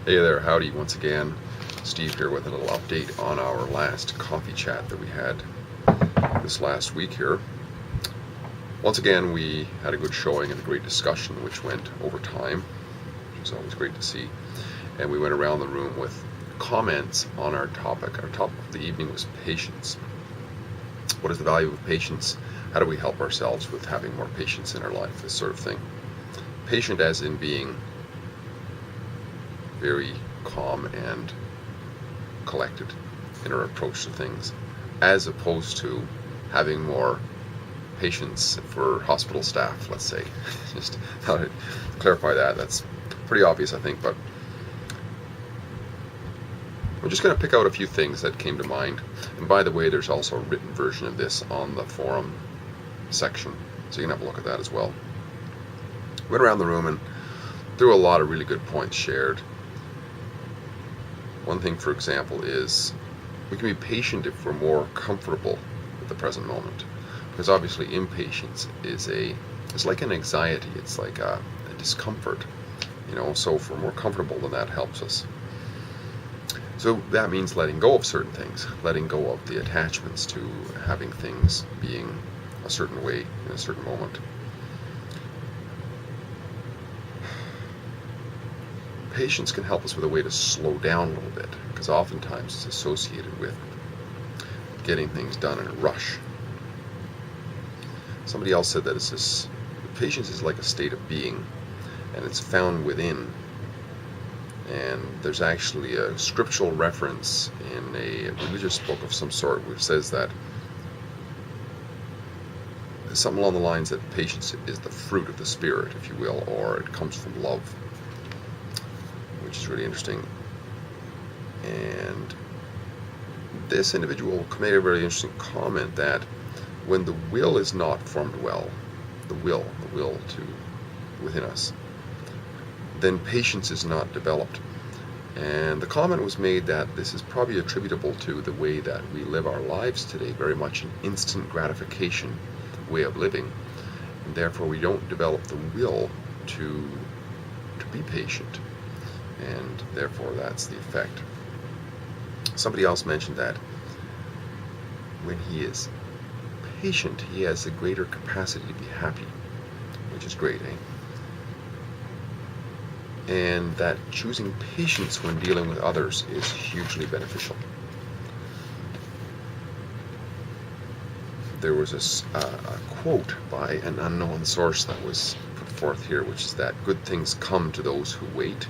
Hey there, howdy once again. Steve here with a little update on our last coffee chat that we had this last week here. Once again, we had a good showing and a great discussion which went over time, which was always great to see. And we went around the room with comments on our topic. Our topic of the evening was patience. What is the value of patience? How do we help ourselves with having more patience in our life? This sort of thing. Patient as in being very calm and collected in our approach to things, as opposed to having more patience for hospital staff, let's say. Just how to clarify that. That's pretty obvious, I think, but I'm just going to pick out a few things that came to mind. And by the way, there's also a written version of this on the forum section, so you can have a look at that as well. Went around the room and there were a lot of really good points shared. One thing, for example, is we can be patient if we're more comfortable with the present moment. Because obviously impatience is it's like an anxiety, it's like a discomfort, so if we're more comfortable, then that helps us. So that means letting go of certain things, letting go of the attachments to having things being a certain way in a certain moment. Patience can help us with a way to slow down a little bit, because oftentimes it's associated with getting things done in a rush. Somebody else said that patience is like a state of being, and it's found within. And there's actually a scriptural reference in a religious book of some sort which says that something along the lines that patience is the fruit of the Spirit, if you will, or it comes from love, which is really interesting. And this individual made a very interesting comment that when the will is not formed well, the will to within us, then patience is not developed. And the comment was made that this is probably attributable to the way that we live our lives today, very much an instant gratification way of living, and therefore we don't develop the will to be patient, and therefore that's the effect. Somebody else mentioned that when he is patient, he has a greater capacity to be happy, which is great, and that choosing patience when dealing with others is hugely beneficial. There was a quote by an unknown source that was put forth here, which is that good things come to those who wait.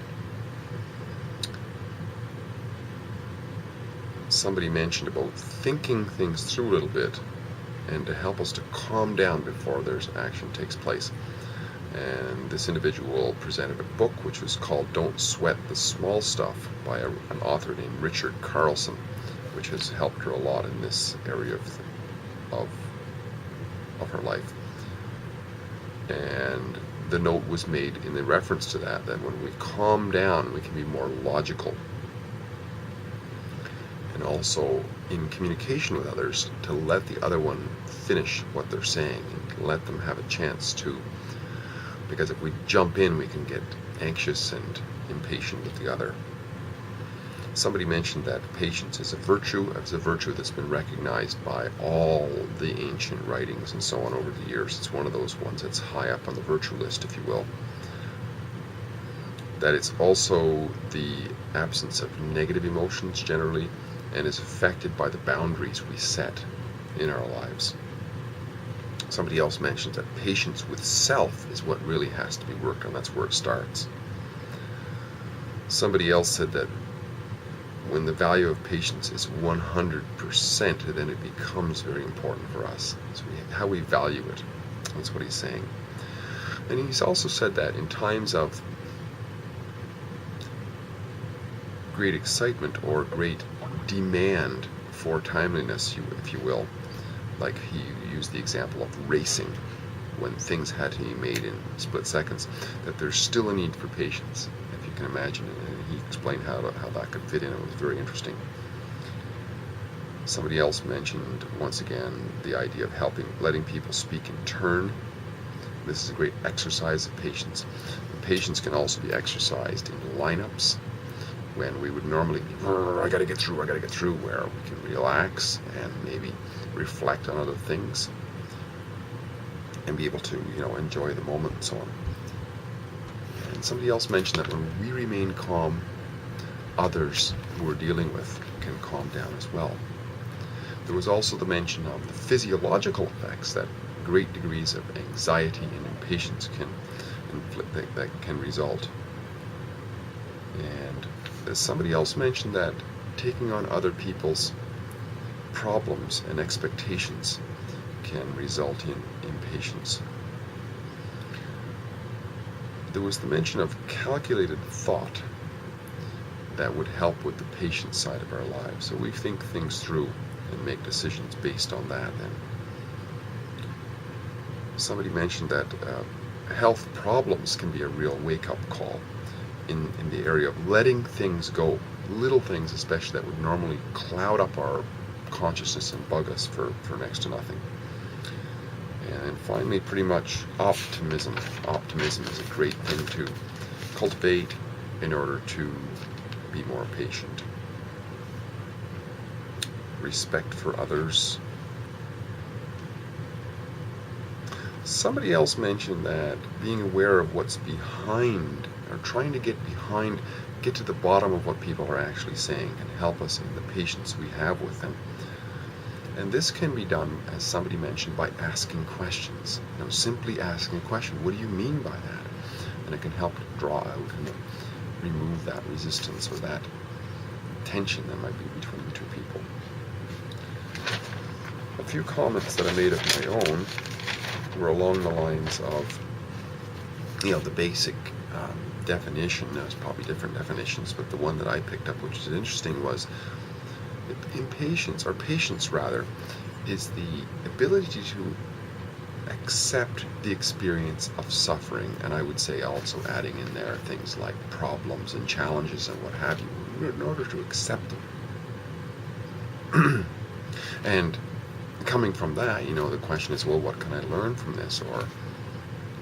Somebody mentioned about thinking things through a little bit and to help us to calm down before there's action takes place. And this individual presented a book which was called Don't Sweat the Small Stuff by an author named Richard Carlson, which has helped her a lot in this area of her life. And the note was made in the reference to that when we calm down, we can be more logical. And also in communication with others, to let the other one finish what they're saying and let them have a chance to. Because if we jump in, we can get anxious and impatient with the other. Somebody mentioned that patience is a virtue. It's a virtue that's been recognized by all the ancient writings and so on over the years. It's one of those ones that's high up on the virtue list, if you will. That it's also the absence of negative emotions generally, and is affected by the boundaries we set in our lives. Somebody else mentioned that patience with self is what really has to be worked on. That's where it starts. Somebody else said that when the value of patience is 100%, then it becomes very important for us. So how we value it. That's what he's saying. And he's also said that in times of great excitement or great demand for timeliness, if you will, like he used the example of racing, when things had to be made in split seconds, that there's still a need for patience, if you can imagine it. And he explained how that could fit in. It was very interesting. Somebody else mentioned, once again, the idea of letting people speak in turn. This is a great exercise of patience. And patience can also be exercised in lineups. when we would normally be, I gotta get through, where we can relax and maybe reflect on other things and be able to, enjoy the moment and so on. And somebody else mentioned that when we remain calm, others who we're dealing with can calm down as well. There was also the mention of the physiological effects that great degrees of anxiety and impatience can inflict, that can result. And somebody else mentioned that taking on other people's problems and expectations can result in impatience. There was the mention of calculated thought that would help with the patient side of our lives. So we think things through and make decisions based on that. And somebody mentioned that health problems can be a real wake-up call in the area of letting things go, little things especially that would normally cloud up our consciousness and bug us for next to nothing. And finally, pretty much optimism. Optimism is a great thing to cultivate in order to be more patient. Respect for others. Somebody else mentioned that being aware of what's behind, or trying to get to the bottom of what people are actually saying, can help us in the patience we have with them. And this can be done, as somebody mentioned, by asking questions. Simply asking a question. What do you mean by that? And it can help draw out and remove that resistance or that tension that might be between two people. A few comments that I made of my own were along the lines of, the basic definition. There's probably different definitions, but the one that I picked up, which is interesting, was patience rather, is the ability to accept the experience of suffering, and I would say also adding in there things like problems and challenges and what have you, in order to accept them. And coming from that, the question is, well, what can I learn from this, or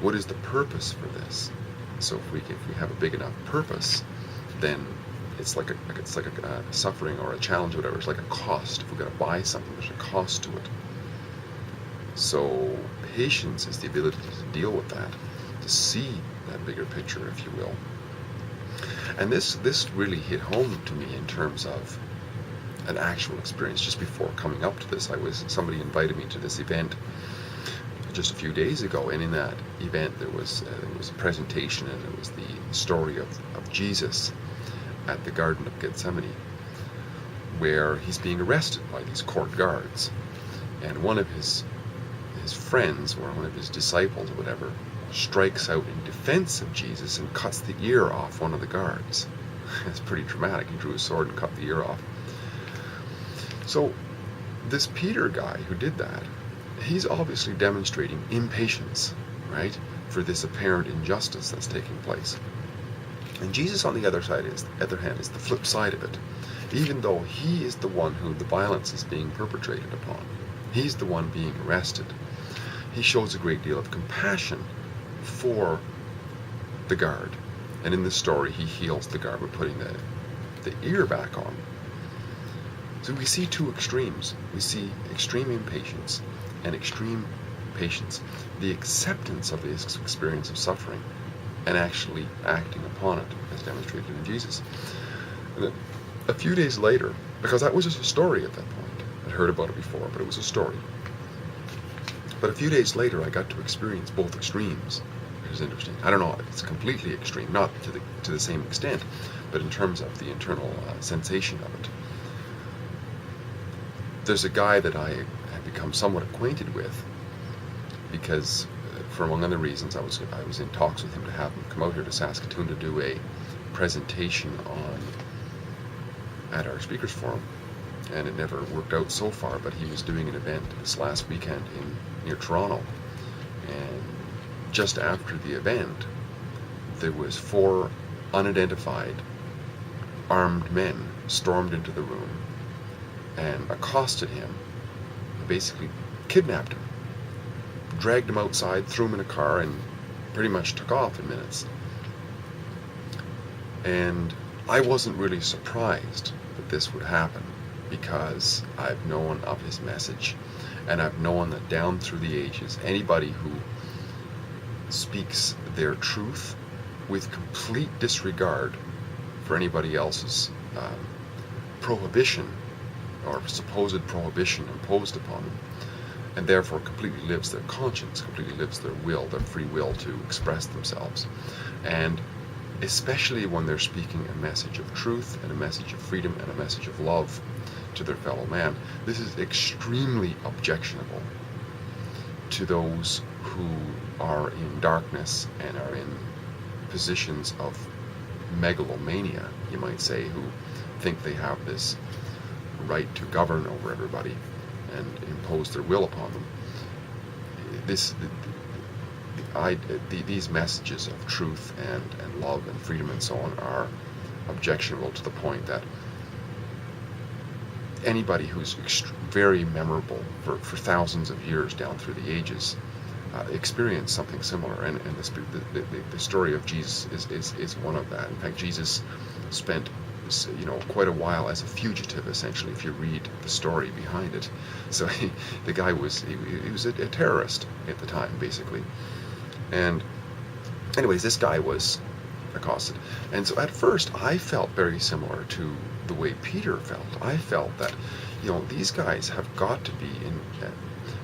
what is the purpose for this? So if we have a big enough purpose, then it's like a suffering or a challenge or whatever. It's like a cost. If we're going to buy something, there's a cost to it. So patience is the ability to deal with that, to see that bigger picture, if you will. And this really hit home to me in terms of an actual experience. Just before coming up to this, somebody invited me to this event just a few days ago, and in that event there was a presentation, and it was the story of Jesus at the Garden of Gethsemane, where he's being arrested by these court guards, and one of his friends, or one of his disciples or whatever, strikes out in defense of Jesus and cuts the ear off one of the guards. It's pretty dramatic. He drew his sword and cut the ear off. So this Peter guy who did that, he's obviously demonstrating impatience, right, for this apparent injustice that's taking place. And Jesus, on the other hand, is the flip side of it. Even though he is the one who the violence is being perpetrated upon, he's the one being arrested, he shows a great deal of compassion for the guard. And in this story, he heals the guard by putting the ear back on. So we see two extremes. We see extreme impatience and extreme patience. The acceptance of this experience of suffering and actually acting upon it, as demonstrated in Jesus. And then a few days later, because that was just a story at that point, I'd heard about it before, but it was a story. But a few days later, I got to experience both extremes, which is interesting. I don't know if it's completely extreme, not to the same extent, but in terms of the internal sensation of it. There's a guy that I have become somewhat acquainted with because, for among other reasons, I was in talks with him to have him come out here to Saskatoon to do a presentation at our speakers forum, and it never worked out so far. But he was doing an event this last weekend near Toronto, and just after the event, there was 4 unidentified armed men stormed into the room and accosted him, basically kidnapped him, dragged him outside, threw him in a car, and pretty much took off in minutes. And I wasn't really surprised that this would happen, because I've known of his message, and I've known that down through the ages, anybody who speaks their truth with complete disregard for anybody else's prohibition or supposed prohibition imposed upon them, and therefore completely lives their conscience, completely lives their will, their free will to express themselves. And especially when they're speaking a message of truth and a message of freedom and a message of love to their fellow man, this is extremely objectionable to those who are in darkness and are in positions of megalomania, you might say, who think they have this right to govern over everybody and impose their will upon them. These messages of truth and love and freedom and so on are objectionable to the point that anybody who's very memorable for thousands of years down through the ages experienced something similar, and the story of Jesus is one of that. In fact, Jesus spent quite a while as a fugitive, essentially, if you read the story behind it. So the guy was a terrorist at the time, basically. And anyways, this guy was accosted. And so at first I felt very similar to the way Peter felt. I felt that, these guys have got to be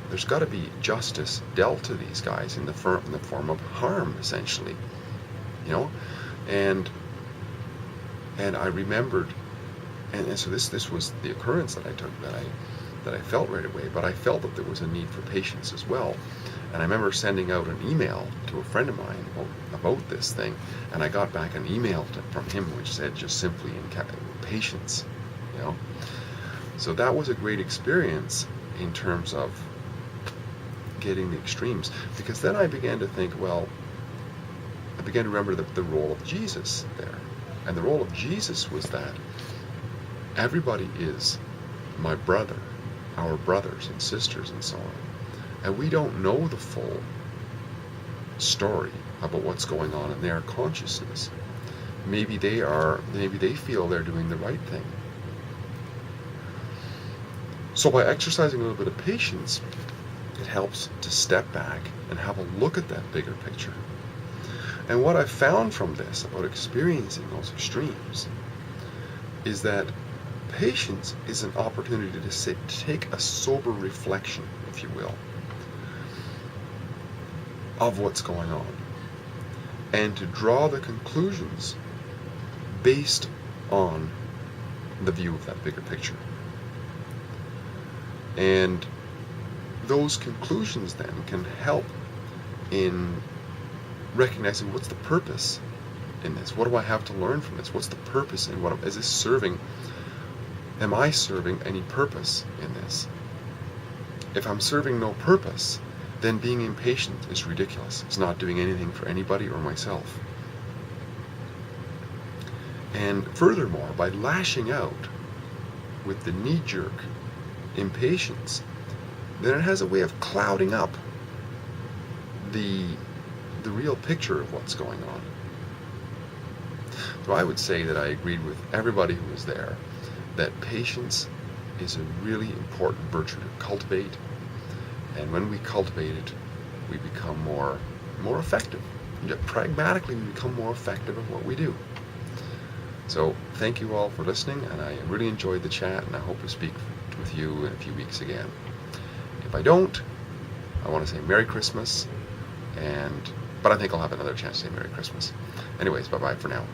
there's got to be justice dealt to these guys in the form of harm, essentially. And I remembered, and so this was the occurrence that I took, that I felt right away, but I felt that there was a need for patience as well. And I remember sending out an email to a friend of mine about this thing, and I got back an email from him which said just simply patience, So that was a great experience in terms of getting the extremes, because then I began to think, I began to remember the role of Jesus there. And the role of Jesus was that everybody is my brother, our brothers and sisters and so on. And we don't know the full story about what's going on in their consciousness. Maybe they feel they're doing the right thing. So by exercising a little bit of patience, it helps to step back and have a look at that bigger picture. And what I found from this about experiencing those extremes is that patience is an opportunity to take a sober reflection, if you will, of what's going on, and to draw the conclusions based on the view of that bigger picture. And those conclusions then can help in recognizing what's the purpose in this. What do I have to learn from this? What's the purpose, and what is this serving? Am I serving any purpose in this? If I'm serving no purpose, then being impatient is ridiculous. It's not doing anything for anybody or myself. And furthermore, by lashing out with the knee-jerk impatience, then it has a way of clouding up the real picture of what's going on. So I would say that I agreed with everybody who was there that patience is a really important virtue to cultivate, and when we cultivate it, we become more effective. Pragmatically, we become more effective at what we do. So thank you all for listening, and I really enjoyed the chat, and I hope to speak with you in a few weeks again. If I don't, I want to say Merry Christmas, but I think I'll have another chance to say Merry Christmas. Anyways, bye-bye for now.